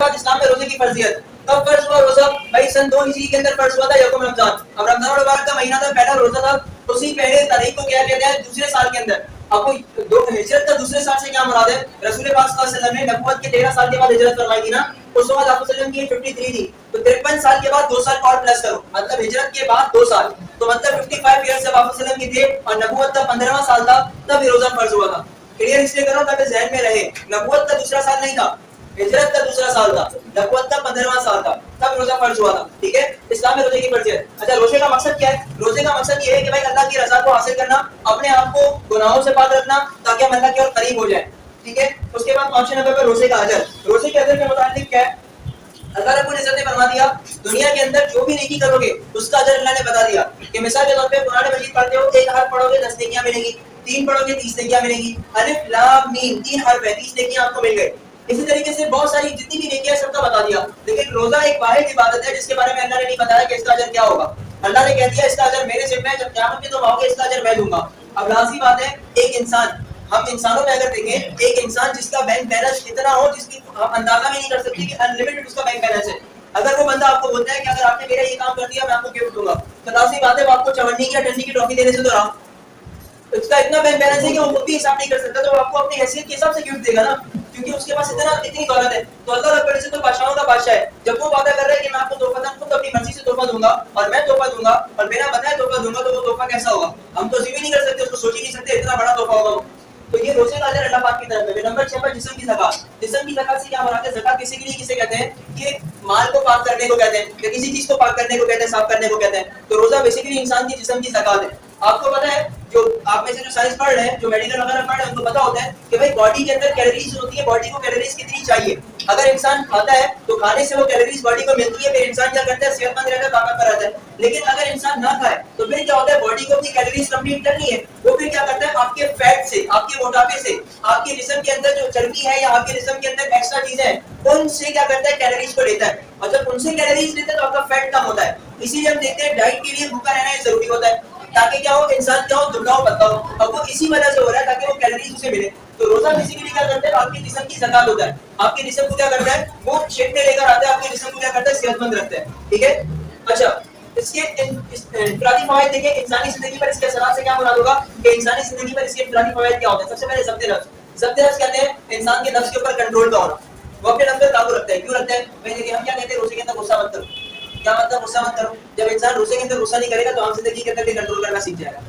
بعد اسلام میں روزے کی فرضیت. کب فرض ہوا روزہ؟ بھائی سن 2 ہجری کے اندر فرض ہوا تھا یوم رمضان. اب رمضان المبارک کا مہینہ تھا, پہلا روزہ تھا, اسی پہلے تاریخ کو کیا کہتے ہیں دوسرے سال کے اندر. اب ہجرت کا دوسرے سال سے کیا مراد ہے؟ رسول پاک صلی اللہ علیہ وسلم نے نبوت کے 13 سال کے بعد ہجرت فرمائی تھی نا, اس وقت آپ وسلم کی 53 تھی, تو 53 سال کے بعد 2 سال اور پلس کرو, مطلب ہجرت کے بعد 2 سال, تو مطلب 55 ایئرس جب آپ وسلم کی تھے اور نبوت کا 15واں سال تھا تب یہ روزہ فرض ہوا تھا. کلیئر اس لیے کرو تاکہ ذہن میں رہے, نبوت کا دوسرا سال نہیں تھا, ہجرت کا دوسرا سال تھا, نبوت کا 15واں سال تھا, تب روزہ فرض ہوا تھا. ٹھیک ہے, اسلام میں روزے کی فرضیت. اچھا روزے کا مقصد کیا ہے؟ روزے کا مقصد یہ ہے کہ بھائی اللہ کی رضا کو حاصل کرنا, اپنے آپ کو گناہوں سے پاک رکھنا تاکہ ہم اللہ کی اور قریب ہو جائیں. ٹھیک ہے, اس کے بعد 5 نمبر پر روزے کا اجر. روزے کے اجر کے متعلق کیا ہے؟ اللہ رب العزت نے فرما دیا دنیا کے اندر جو بھی نیکی کرو گے اس کا اجر اللہ نے بتا دیا کہ مثال کے طور پہ قرآن مجید پڑھتے ہو, 1 حرف پڑھو گے 10 نیکیاں ملیں گی, 3 پڑھو گے 30 نیکیاں ملیں گی, الف لام میم 3 حرف ہے 30 نیکیاں آپ کو مل گئے. اسی طریقے سے بہت ساری جتنی بھی نیکیاں سب کا بتا دیا, لیکن روزہ ایک واحد عبادت ہے جس کے بارے میں اللہ نے نہیں بتایا کہ اس کا اجر کیا ہوگا. اللہ نے کہہ دیا اس کا اجر میرے ذمہ ہے, جب قیامت میں تم آؤ گے اس کا اجر میں دوں گا. اب لازمی بات ہے, ایک انسان, ہم انسانوں میں اگر دیکھیں ایک انسان جس کا بینک بیلنس اتنا ہو جس کی ہم اندازہ بھی نہیں کر سکتے کہ انلمیٹڈ اس کا بینک بیلنس ہے, اگر وہ بندہ آپ کو بولتا ہے کہ اگر آپ نے میرا یہ کام کر دیا میں آپ کو گفٹ دوں گا, تو لازمی بات ہے وہ آپ کو چونی کی یا ٹھنڈی کی ٹرافی دینے سے تو رہا, اس کا اتنا بینک بیلنس ہے کہ وہ خود بھی حساب نہیں کر سکتا, تو وہ آپ کو اپنی حیثیت کے حساب سے گفٹ دے گا نا, کیونکہ اس کے پاس اتنی دولت ہے. تو اللہ رب العزت تو بادشاہوں کا بادشاہ ہے, جب وہ وعدہ کر رہا ہے کہ میں آپ کو تحفہ دوں, خود اپنی مرضی سے تحفہ دوں گا اور میں تحفہ دوں گا اور میرا بتایا تحفہ دوں گا, تو وہ تحفہ کیسا ہوگا ہم تو ذمہ نہیں کر سکتے, اس کو سوچ ہی نہیں سکتے اتنا بڑا تحفہ ہوگا. تو یہ روزے کا اجر اللہ پاک کی طرف ہے. نمبر 6 پر جسم کی زکات. جسم کی زکات سے کیا مراد ہے؟ زکات کسی کے لیے کسے کہتے ہیں کہ مال کو پاک کرنے کو کہتے ہیں, یا کسی چیز کو پاک کرنے کو کہتے ہیں, صاف کرنے کو کہتے ہیں. تو روزہ بیسیکلی انسان کی جسم کی زکات ہے. آپ کو پتا ہے جو آپ میں سے جو سائنس پڑھ رہے ہیں, جو میڈیکل وغیرہ پڑھ رہے ہیں, ان کو پتا ہوتا ہے کہ بھائی باڈی کے اندر کیلوریز ہوتی ہے, باڈی کو کیلوریز کتنی چاہیے. اگر انسان کھاتا ہے تو کھانے سے وہ کیلوریز باڈی کو ملتی ہے, پھر انسان کیا کرتا ہے صحت مند رہتا ہے, طاقتور رہتا ہے. لیکن اگر انسان نہ کھائے تو پھر کیا ہوتا ہے, باڈی کو اپنی کیلوریز کمپلیٹ کرنی ہے, وہ پھر کیا کرتا ہے آپ کے فیٹ سے, آپ کے موٹاپے سے, آپ کے جسم کے اندر جو چربی ہے یا آپ کے جسم کے اندر ایکسٹرا چیزیں ہیں ان سے کیا کرتا ہے کیلوریز کو لیتا ہے, اور جب ان سے کیلوریز لیتا ہے تو آپ کا فیٹ کم ہوتا ہے. اسی لیے ہم دیکھتے ہیں ڈائٹ کے لیے بھوکا رہنا یہ ضروری ہوتا ہے تاکہ کیا ہو, انسان کیا ہو, دبلا ہو پتلا ہو, اب وہ اسی وجہ سے ہو رہا ہے تاکہ وہ کیلوریز اسے ملے. تو روزہ بیسیکلی کیا کرتا ہے, آپ کے جسم کی زکات ہوتا ہے, آپ کے جسم کو کیا کرتا ہے وہ شیپ میں لے کر آتا ہے, آپ کے جسم کو کیا کرتا ہے صحت مند رکھتا ہے. ٹھیک ہے, اچھا اس کے انفرادی فوائد دیکھیں, انسانی زندگی پر اس کے اثرات سے کیا مراد ہوگا کہ انسانی زندگی پر اس کے انفرادی فوائد کیا ہوتے ہیں. سب سے پہلے ضبط نفس. ضبط نفس کہتے ہیں انسان کے نفس کے اوپر کنٹرول کا ہونا, وہ اپنے نفس پر قابو رکھتا ہے. کیوں رکھتا ہے؟ بھائی دیکھیے ہم کیا کہتے ہیں روزے کے اندر غصہ مت کرو. کیا مطلب غصہ مت کرو؟ جب انسان روزے کے اندر غصہ نہیں کرے گا تو عام زندگی کے اندر بھی کنٹرول کرنا سیکھ جائے گا.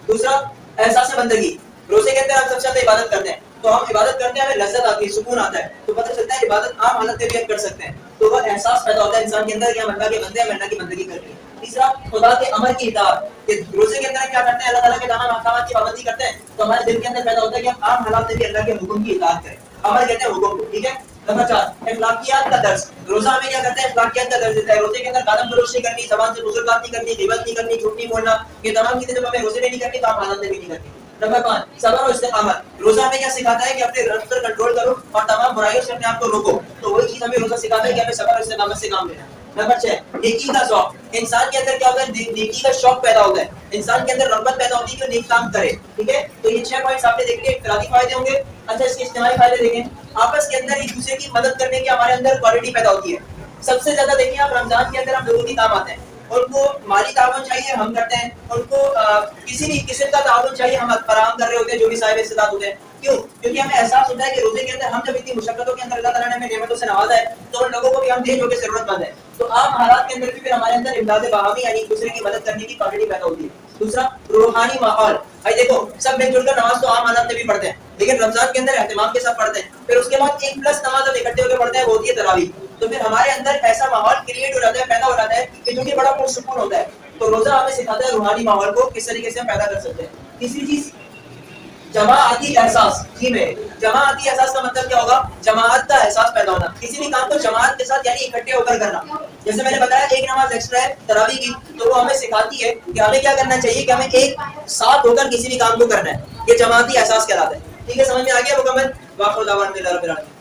دوسرا احساس بندگی. روزے کے اندر ہم سب سے زیادہ عبادت کرتے ہیں, تو ہم عبادت کرتے ہیں, ہمیں لذت آتی ہے, سکون آتا ہے, تو پتہ چلتا ہے عبادت عام حالت میں بھی ہم کر سکتے ہیں, تو وہ احساس پیدا ہوتا ہے انسان کے اندر کہ ہم اللہ کے بندے ہیں, ہم اللہ کی بندگی کر رہے ہیں. تیسرا خدا کے امر کی اطاعت, کہ روزے کے اندر کیا کرتے ہیں اللہ تعالیٰ کے تمام احکامات کی پابندی کرتے ہیں, تو ہمارے دل کے اندر پیدا ہوتا ہے کہ ہم عام حالات میں بھی اللہ کے حکم کی اطاعت کریں. امر کہتے ہیں حکم کو. ٹھیک ہے. نمبر 4 اخلاقیات کا درس. روزہ ہمیں کیا کرتا ہے, اخلاقیات کا درس دیتا ہے. روزے کے اندر قدم فروش نہیں کرنی, زبان سے بزرگ بات نہیں کرنی, غیبت نہیں کرنی, جھوٹ نہیں بولنا, یہ تمام چیزیں جب ہمیں روزے میں نہیں کرنی تو عام حالات میں بھی نہیں کرنی. نمبر 5 صبر و استقامت. روزہ ہمیں کیا سکھاتا ہے کہ اپنے رفت پر کنٹرول کرو اور تمام برائیوں سے اپنے آپ کو روکو, تو وہی چیز ہمیں روزہ سکھاتا ہے کہ ہمیں صبر و استقامت سے کام لینا. نمبر 6 نیکی کا ذوق. انسان کے اندر کیا ہوتا ہے, نیکی کا شوق پیدا ہوتا ہے, انسان کے اندر رغبت پیدا ہوتی ہے کہ وہ نیک کام کرے. ٹھیک ہے, تو یہ 6 پوائنٹس آپ نے دیکھ لیے, انفرادی فائدے ہوں گے. اچھا اس کے اجتماعی فائدے دیکھیں, آپس کے اندر ایک دوسرے کی مدد کرنے کی ہمارے اندر کوالٹی پیدا ہوتی ہے. سب سے زیادہ دیکھیں آپ رمضان کے اندر ہم لوگوں کی کام آتے ہیں, ان کو مالی تعاون چاہیے ہم کرتے ہیں, ان کو کسی بھی قسم کا تعاون چاہیے ہم فراہم کر رہے ہوتے ہیں جو بھی صاحب استطاعت ہوتے ہیں. کیوں؟ کیونکہ ہمیں احساس ہوتا ہے کہ روزے کے اندر ہم جب اتنی مشقتوں کے اندر اللہ تعالیٰ نے ہمیں نعمتوں سے نوازا ہے تو ان لوگوں کو بھی ہم دیں جو کہ ضرورت مند ہے. تو عام حالات کے اندر بھی پھر ہمارے اندر امداد باہمی یعنی ایک دوسرے کی مدد کرنے کی کوالٹی پیدا ہوتی ہے. دوسرا روحانی ماحول. بھائی دیکھو سب مل جل کر نماز تو عام حالات میں بھی پڑھتے ہیں, لیکن رمضان کے اندر اہتمام کے ساتھ پڑھتے ہیں. پھر اس کے بعد ایک پلس نماز جب اکٹھے ہو کے پڑھتے ہیں وہ ہوتی ہے تراویح. تو پھر ہمارے اندر ایسا ماحول کریٹ ہو جاتا ہے, پیدا ہو جاتا ہے کہ جو کہ بڑا پرسکون ہوتا ہے. تو روزہ ہمیں سکھاتا ہے روحانی ماحول کو کس طریقے سے ہم پیدا کر سکتے ہیں. تیسری چیز جماعتی احساس. جی میں جماعتی احساس کا مطلب کیا ہوگا, جماعت کا احساس پیدا ہونا, کسی بھی کام کو جماعت کے ساتھ یعنی اکٹھے ہو کر کرنا. جیسے میں نے بتایا ایک نماز ایکسٹرا ہے تراویح کی, تو وہ ہمیں سکھاتی ہے کہ ہمیں کیا کرنا چاہیے کہ ہمیں ایک ساتھ ہو کر کسی بھی کام کو کرنا ہے. یہ جماعتی احساس کہلاتا ہے. ٹھیک ہے, سمجھ میں آ گیا مکمل. واخر دعوانا الحمدللہ رب العالمین.